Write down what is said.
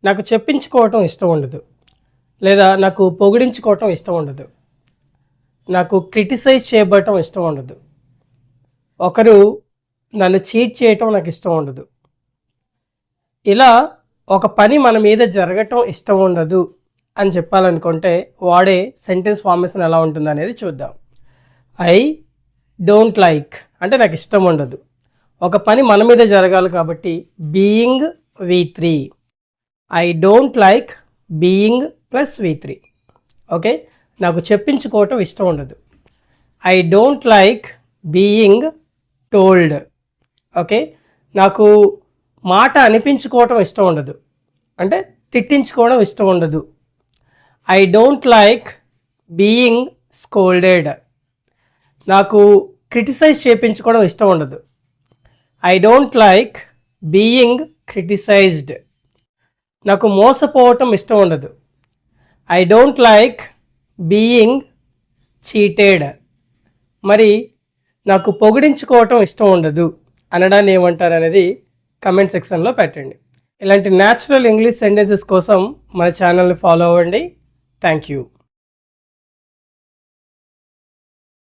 నాకు చెప్పించుకోవటం ఇష్టం ఉండదు, లేదా నాకు పొగిడించుకోవటం ఇష్టం ఉండదు, నాకు క్రిటిసైజ్ చేయబడటం ఇష్టం ఉండదు, ఒకరు నన్ను చీట్ చేయటం నాకు ఇష్టం ఉండదు. ఇలా ఒక పని మన మీద జరగటం ఇష్టం ఉండదు అని చెప్పాలనుకుంటే వాడే సెంటెన్స్ ఫార్మేషన్ ఎలా ఉంటుంది అనేది చూద్దాం. ఐ డోంట్ లైక్ అంటే నాకు ఇష్టం ఉండదు. ఒక పని మన మీద జరగాలి కాబట్టి being V3. I don't like being plus V3. Okay, నాకు చెప్పించుకోవటం ఇష్టం ఉండదు. I don't like being told. Okay, నాకు మాట అనిపించుకోవటం ఇష్టం ఉండదు, అంటే తిట్టించుకోవడం ఇష్టం ఉండదు. I don't like being scolded. నాకు క్రిటిసైజ్ చేయించుకోవడం ఇష్టం ఉండదు. I don't like being criticised. నాకు మోసపోవటం ఇష్టం ఉండదు. I don't like being cheated. మరి నాకు పొగిడించుకోవటం ఇష్టం ఉండదు అనడాన్ని ఏమంటారు అనేది కమెంట్ సెక్షన్లో పెట్టండి. ఇలాంటి న్యాచురల్ ఇంగ్లీష్ సెంటెన్సెస్ కోసం మన ఛానల్ని ఫాలో అవ్వండి. Thank you.